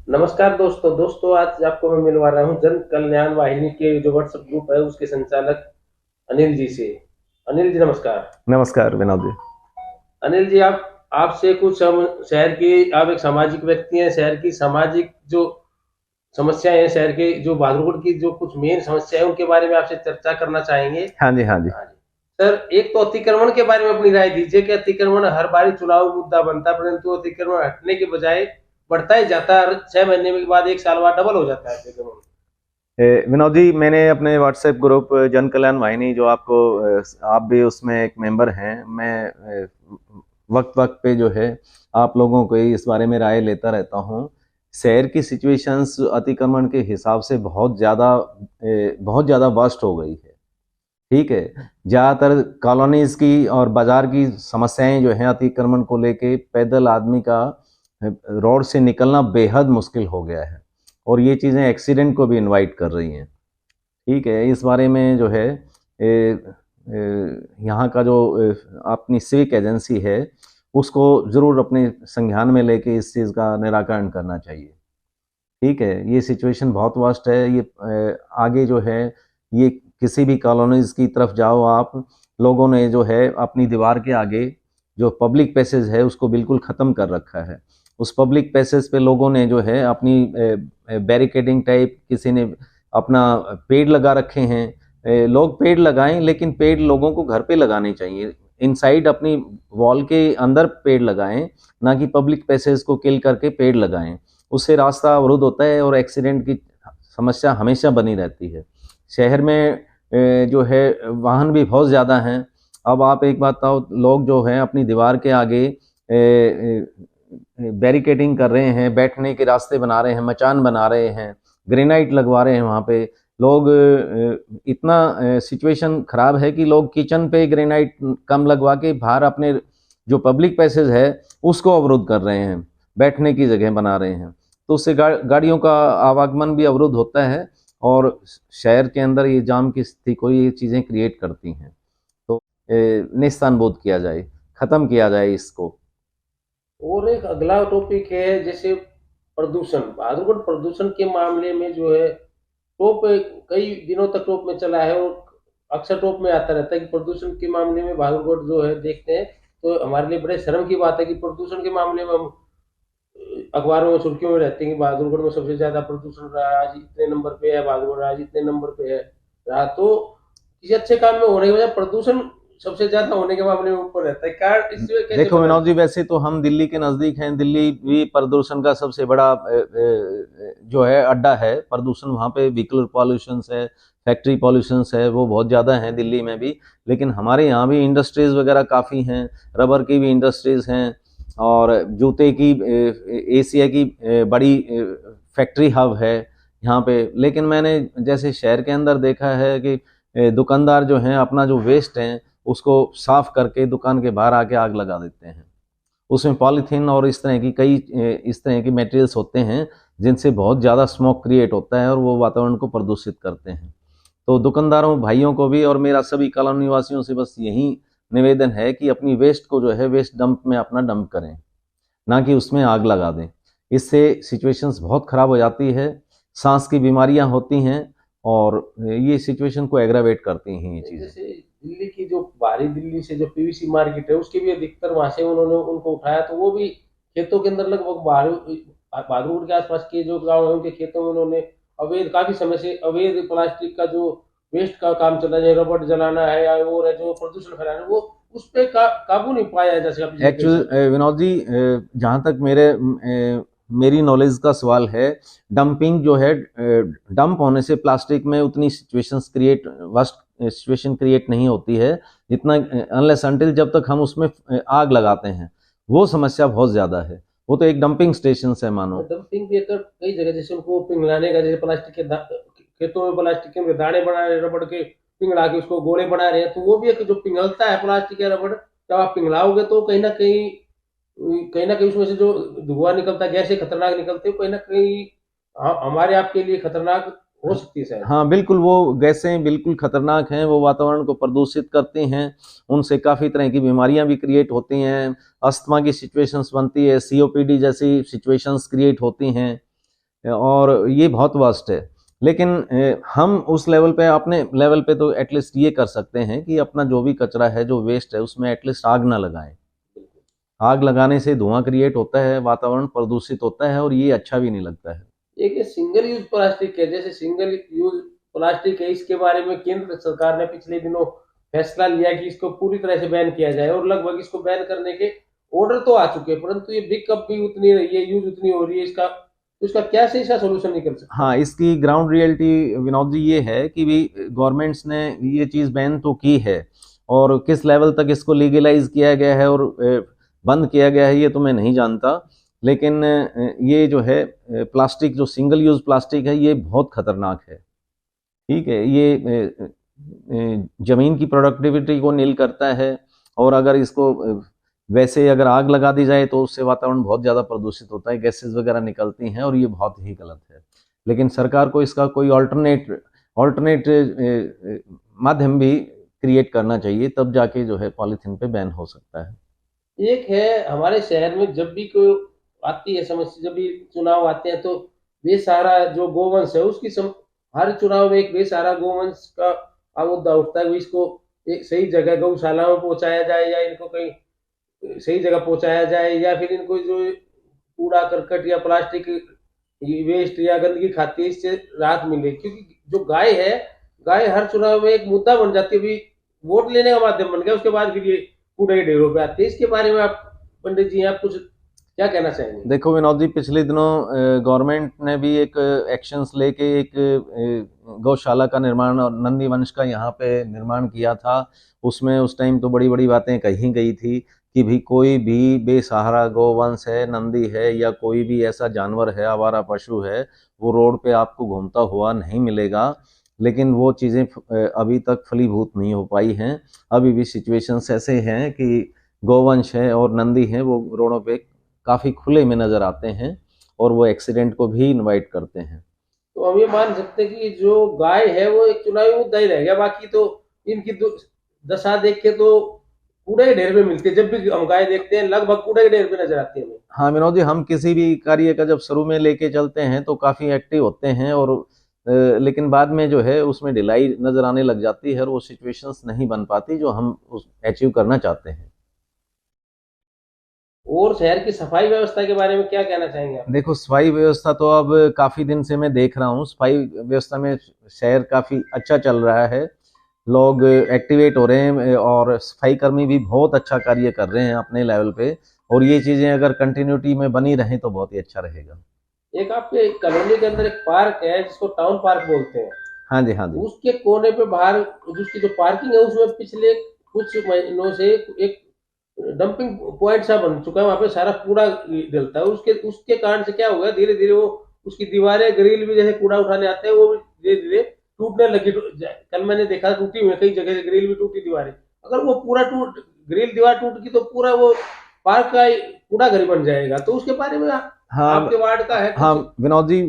नमस्कार दोस्तों आज आपको मैं मिलवा रहा हूँ जन कल्याण वाहिनी के जो व्हाट्सएप ग्रुप है उसके संचालक अनिल जी से। अनिल जी नमस्कार। नमस्कार विनोद जी। अनिल जी आप आपसे कुछ हम शहर की आप एक सामाजिक व्यक्ति हैं। शहर की सामाजिक जो समस्याएं हैं, शहर के जो बहादुरगढ़ की जो कुछ मेन समस्या है उनके बारे में आपसे चर्चा करना चाहेंगे। हाँ जी, हाँ जी। हाँ जी। सर एक तो अतिक्रमण के बारे में अपनी राय दीजिए कि अतिक्रमण हर बार चुनाव मुद्दा बनता है परंतु अतिक्रमण हटने के बजाय बढ़ता ही जाता है। हर 6 महीने के बाद एक साल बाद डबल हो जाता है अतिक्रमण। विनोद जी, मैंने अपने व्हाट्सएप ग्रुप जन कल्याण वाहिनी जो आपको आप भी उसमें एक मेंबर हैं। मैं वक्त वक्त पे जो है आप लोगों को इस बारे में राय लेता रहता हूँ। शहर की सिचुएशंस अतिक्रमण के हिसाब से बहुत ज़्यादा वर्स्ट हो गई है। ठीक है। ज़्यादातर कॉलोनीज की और बाजार की समस्याएं जो हैं अतिक्रमण को लेके, पैदल आदमी का रोड से निकलना बेहद मुश्किल हो गया है और ये चीज़ें एक्सीडेंट को भी इनवाइट कर रही हैं। ठीक है। इस बारे में जो है यहाँ का जो अपनी सिविक एजेंसी है उसको ज़रूर अपने संज्ञान में लेके इस चीज़ का निराकरण करना चाहिए। ठीक है। ये सिचुएशन बहुत वास्ट है। ये आगे जो है ये किसी भी कॉलोनीज की तरफ जाओ आप, लोगों ने जो है अपनी दीवार के आगे जो पब्लिक पैसेज है उसको बिल्कुल ख़त्म कर रखा है। उस पब्लिक पैसेज पे लोगों ने जो है अपनी बैरिकेडिंग टाइप, किसी ने अपना पेड़ लगा रखे हैं। लोग पेड़ लगाएं लेकिन पेड़ लोगों को घर पे लगाने चाहिए। इनसाइड अपनी वॉल के अंदर पेड़ लगाएं, ना कि पब्लिक पैसेज को किल करके पेड़ लगाएं। उससे रास्ता अवरुद्ध होता है और एक्सीडेंट की समस्या हमेशा बनी रहती है। शहर में जो है वाहन भी बहुत ज़्यादा हैं। अब आप एक बात बताओ, लोग जो हैं अपनी दीवार के आगे बैरिकेडिंग कर रहे हैं, बैठने के रास्ते बना रहे हैं, मचान बना रहे हैं, ग्रेनाइट लगवा रहे हैं वहाँ पे लोग। इतना सिचुएशन ख़राब है कि लोग किचन पे ग्रेनाइट कम लगवा के बाहर अपने जो पब्लिक पैसेज है उसको अवरुद्ध कर रहे हैं, बैठने की जगह बना रहे हैं। तो उससे गाड़ियों का आवागमन भी अवरुद्ध होता है और शहर के अंदर ये जाम की स्थिति को ये चीज़ें क्रिएट करती हैं। तो निस्तानबोध किया जाए, ख़त्म किया जाए इसको। और एक अगला टॉपिक है जैसे प्रदूषण। बहादुरगढ़ प्रदूषण के मामले में जो है टॉप कई दिनों तक टॉप में चला है और अक्सर टॉप में आता रहता है कि प्रदूषण के मामले में बहादुरगढ़ जो है देखते हैं तो हमारे लिए बड़े शर्म की बात है कि प्रदूषण के मामले में हम अखबारों में सुर्खियों में रहते हैं कि बहादुरगढ़ में सबसे ज्यादा प्रदूषण रहा है, आज इतने नंबर पे है बहादुरगढ़, आज इतने नंबर पे है रहा। तो किसी अच्छे काम में होने की वजह प्रदूषण सबसे ज्यादा होने के मामले में ऊपर रहता है। क्या इससे कैसे देखो बदल। विनोद जी, वैसे तो हम दिल्ली के नज़दीक हैं। दिल्ली भी प्रदूषण का सबसे बड़ा जो है अड्डा है। प्रदूषण वहाँ पे व्हीकल पॉल्यूशन है, फैक्ट्री पॉल्यूशन है, वो बहुत ज़्यादा है दिल्ली में भी। लेकिन हमारे यहाँ भी इंडस्ट्रीज़ वगैरह काफ़ी हैं, रबर की भी इंडस्ट्रीज़ हैं और जूते की एशिया की बड़ी फैक्ट्री हब है यहाँ पे। लेकिन मैंने जैसे शहर के अंदर देखा है कि दुकानदार जो हैं अपना जो वेस्ट है उसको साफ करके दुकान के बाहर आके आग लगा देते हैं। उसमें पॉलीथीन और इस तरह की मटेरियल्स होते हैं जिनसे बहुत ज़्यादा स्मोक क्रिएट होता है और वो वातावरण को प्रदूषित करते हैं। तो दुकानदारों भाइयों को भी और मेरा सभी कॉलोनी निवासियों से बस यही निवेदन है कि अपनी वेस्ट को जो है वेस्ट डंप में अपना डंप करें, ना कि उसमें आग लगा दें। इससे सिचुएशंस बहुत ख़राब हो जाती है, सांस की बीमारियां होती हैं और ये सिचुएशन को एग्रावेट करती हैं ये चीज़ें। जैसे दिल्ली की जो बाहरी दिल्ली से जो पीवीसी मार्केट है उसकी भी अधिकतर वहां से उन्होंने उनको उठाया तो वो भी खेतों के अंदर लगभग बहादुरगढ़ के आसपास के जो गांव है उनके खेतों में उन्होंने अवैध काफी समय से अवैध प्लास्टिक का जो वेस्ट का काम चल रहा है, रबड़ जलाना है या और है जो प्रदूषण फैलाना है, वो उस पर काबू नहीं पाया जा सका पिछले कई साल। एक्चुअल विनोद जी, जहाँ तक मेरी नॉलेज का सवाल है, डंपिंग जो है, डंप होने से प्लास्टिक में उतनी वर्स्ट सिचुएशन क्रिएट नहीं होती है जितना अनलेस अनटिल जब तक हम उसमें आग लगाते हैं, वो समस्या बहुत ज़्यादा है। वो तो एक डंपिंग स्टेशन है मानो। डंपिंग भी अगर कई जगह जैसे उनको पिघलाने का, जैसे प्लास्टिक के खेतों में प्लास्टिक के दाने बना रहे रबड़ के, पिघला के उसको गोले बना रहे हैं, तो वो भी एक जो पिघलता है प्लास्टिक या रबड़ जब आप पिघलाओगे तो कहीं ना कहीं उसमें से जो धुआं निकलता है, गैसें खतरनाक निकलती है, कहीं ना कहीं हमारे आपके लिए खतरनाक हो सकती है शायद। हाँ बिल्कुल, वो गैसें बिल्कुल खतरनाक हैं, वो वातावरण को प्रदूषित करती हैं। उनसे काफ़ी तरह की बीमारियां भी क्रिएट होती हैं, अस्थमा की सिचुएशंस बनती है, सीओपीडी जैसी सिचुएशंस क्रिएट होती हैं। और ये बहुत वास्ट है। लेकिन हम उस लेवल पे, अपने लेवल पे तो एटलीस्ट ये कर सकते हैं कि अपना जो भी कचरा है, जो वेस्ट है, उसमें एटलीस्ट आग ना लगाएं। आग लगाने से धुआं क्रिएट होता है, वातावरण प्रदूषित होता है और ये अच्छा भी नहीं लगता है। एक सिंगल यूज प्लास्टिक है, जैसे सिंगल यूज प्लास्टिक है, इसके बारे में केंद्र सरकार ने पिछले दिनों फैसला लिया कि इसको पूरी तरह से बैन किया जाए, और लगभग इसको बैन करने के ऑर्डर तो आ चुके हैं, परंतु ये बिकअप भी उतनी रही है, यूज उतनी हो रही है, इसका क्या सही सा सोल्यूशन निकल सकता है? हाँ, इसकी ग्राउंड रियलिटी विनोद जी ये है कि भी गवर्नमेंट्स ने ये चीज़ बैन तो की है, और किस लेवल तक इसको लीगलाइज किया गया है और बंद किया गया है ये तो मैं नहीं जानता। लेकिन ये जो है प्लास्टिक, जो सिंगल यूज प्लास्टिक है, ये बहुत खतरनाक है। ठीक है, ये जमीन की प्रोडक्टिविटी को नील करता है, और अगर इसको वैसे अगर आग लगा दी जाए तो उससे वातावरण बहुत ज़्यादा प्रदूषित होता है, गैसेस वगैरह निकलती हैं, और ये बहुत ही गलत है। लेकिन सरकार को इसका कोई ऑल्टरनेट माध्यम भी क्रिएट करना चाहिए, तब जाके जो है पॉलीथीन पे बैन हो सकता है। एक है हमारे शहर में, जब भी कोई आती है समस्या, जब भी चुनाव आते हैं, तो बेसहारा जो गोवंश है हर चुनाव में एक बेसहारा गोवंश का मुद्दा उठता है। इसको एक सही जगह गौशाला में पहुंचाया जाए, या इनको कहीं सही जगह पहुंचाया जाए, या फिर इनको जो कूड़ा करकट या प्लास्टिक वेस्ट या गंदगी खाती है, इससे राहत मिले। क्योंकि जो गाय है, गाय हर चुनाव में एक मुद्दा बन जाती है, भी वोट लेने का माध्यम बन गया, उसके बाद फिर ये कूड़े के ढेरों पे आते हैं। इसके बारे में आप पंडित जी, आप कुछ क्या कहना चाहेंगे? देखो विनोद जी, पिछले दिनों गवर्नमेंट ने भी एक एक्शंस लेके एक गौशाला का निर्माण और नंदी वंश का यहाँ पे निर्माण किया था। उसमें उस टाइम तो बड़ी बड़ी बातें कही गई थी कि भी कोई भी बेसहारा गौवंश है, नंदी है, या कोई भी ऐसा जानवर है, आवारा पशु है, वो रोड पे आपको घूमता हुआ नहीं मिलेगा। लेकिन वो चीज़ें अभी तक फलीभूत नहीं हो पाई हैं। अभी भी सिचुएशंस ऐसे हैं कि गौवंश है और नंदी है, वो रोडों पे काफ़ी खुले में नज़र आते हैं, और वो एक्सीडेंट को भी इनवाइट करते हैं। तो हम ये मान सकते हैं कि जो गाय है वो एक चुनावी मुद्दा ही रह गया, बाकी तो इनकी दशा देख के तो कूड़े के ढेर पे मिलती है। जब भी हम गाय देखते हैं, लगभग कूड़े के ढेर पे नजर आती है हमें। हाँ विनोद जी, हम किसी भी कार्य का जब शुरू में लेके चलते हैं तो काफ़ी एक्टिव होते हैं, और लेकिन बाद में जो है उसमें ढिलाई नज़र आने लग जाती है, और वो सिचुएशंस नहीं बन पाती जो हम अचीव करना चाहते हैं। और शहर की सफाई व्यवस्था के बारे में क्या कहना चाहेंगे आप? देखो, सफाई व्यवस्था तो अब काफ़ी दिन से मैं देख रहा हूँ, सफाई व्यवस्था में शहर काफ़ी अच्छा चल रहा है, लोग एक्टिवेट हो रहे हैं, और सफाई कर्मी भी बहुत अच्छा कार्य कर रहे हैं अपने लेवल पे, और ये चीज़ें अगर कंटिन्यूटी में बनी रहें तो बहुत ही अच्छा रहेगा। एक आपके कॉलोनी के अंदर एक पार्क है जिसको टाउन पार्क बोलते हैं। हाँ जी, हाँ जी। उसके कोने पे बाहर उसकी जो पार्किंग है, उसमें पिछले कुछ महीनों से एक डंपिंग पॉइंट सा बन चुका है। वहां पे सारा कूड़ा डलता है। उसके उसके कारण से क्या हुआ, धीरे धीरे वो उसकी दीवारें, ग्रिल भी, जैसे कूड़ा उठाने आते हैं, वो भी धीरे धीरे टूटने लगी। कल मैंने देखा टूटी हुई, कई जगह से ग्रिल भी टूटी, दीवारें। अगर वो पूरा ग्रिल दीवार टूट गई तो पूरा वो पार्क का कूड़ा घर बन जाएगा। तो उसके बारे में हाँ, आपके वार्ड का है? हाँ विनोद जी,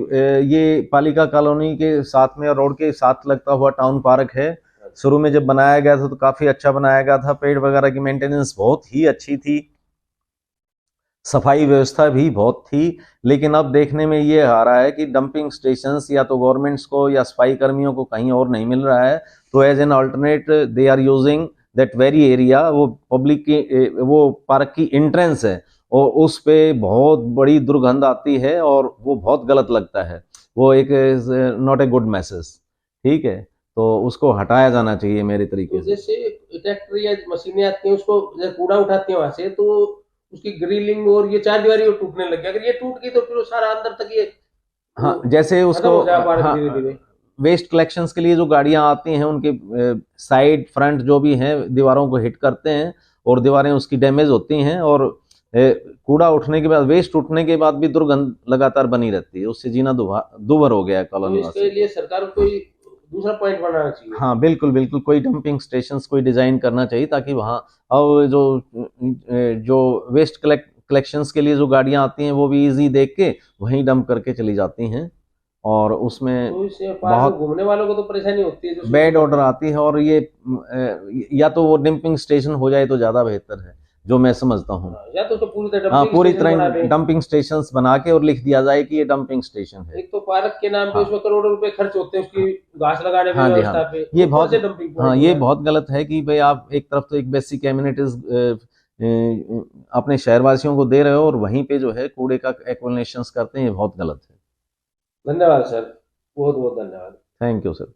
ये पालिका कॉलोनी के साथ में और रोड के साथ लगता हुआ टाउन पार्क है। शुरू में जब बनाया गया था तो काफी अच्छा बनाया गया था, पेड़ वगैरह की मेंटेनेंस बहुत ही अच्छी थी, सफाई व्यवस्था भी बहुत थी। लेकिन अब देखने में ये आ रहा है कि डंपिंग स्टेशंस या तो गवर्नमेंट्स को या सफाई कर्मियों को कहीं और नहीं मिल रहा है, तो as an alternate they are using that very area. वो पब्लिक की, वो पार्क की एंट्रेंस है, और उस पे बहुत बड़ी दुर्गंध आती है, और वो बहुत गलत लगता है। वो एक नॉट ए गुड मैसेज। ठीक है, तो उसको हटाया जाना चाहिए मेरे तरीके तो से। जैसे ट्रैक्टर या मशीनें आती हैं, उसको जैसे कूड़ा उठाती हैं वहां से, तो उसकी ग्रिलिंग और ये चार दीवारी टूटने लग गया। अगर ये टूट गई तो फिर वो सारा अंदर तक ये हाँ, जैसे खत्म उसको, हो जाए पार्क हाँ, धीरे धीरे। वेस्ट कलेक्शंस के लिए जो गाड़ियां आती हैं, उनके साइड फ्रंट जो भी हैं दीवारों को हिट करते हैं, और दीवारें उसकी डैमेज होती हैं, और कूड़ा उठने के बाद, वेस्ट उठने के बाद भी दुर्गंध लगातार बनी रहती है। उससे जीना दुभर हो गया है तो कॉलोनी इसके वासी। लिए सरकार को कोई दूसरा पॉइंट बनाना चाहिए। हाँ बिल्कुल बिल्कुल, कोई डंपिंग स्टेशंस कोई डिजाइन करना चाहिए, ताकि वहाँ और जो जो वेस्ट कलेक्शंस के लिए जो गाड़ियां आती हैं, वो भी इजी देख के वहीं डंप करके चली जाती हैं, और उसमें तो इससे पार्क में बहुत घूमने वालों को तो परेशानी होती है, जो बैड ऑर्डर आती है। और ये या तो वो डंपिंग स्टेशन हो जाए तो ज़्यादा बेहतर है, जो मैं समझता हूँ। या तो पूरी तरह हाँ, डंपिंग पूरी स्टेशन बना तरह दें। डंपिंग स्टेशन बना के और लिख दिया जाए कि ये डंपिंग स्टेशन है। एक तो पार्क के नाम पे हाँ उसमें करोड़ों रुपए खर्च होते हैं उसकी घास लगाने पे, हाँ जी, व्यवस्था हाँ पे, ये ऊपर बहुत, से डंपिंग हाँ पॉइंट ये हुआ। बहुत गलत है कि भाई आप एक तरफ तो एक बेसिक एमिनिटीज अपने शहरवासियों को दे रहे हो और वहीं पे जो है कूड़े का एक्सप्लेनेशन करते हैं, ये बहुत गलत है। धन्यवाद सर, बहुत बहुत धन्यवाद। Thank you sir.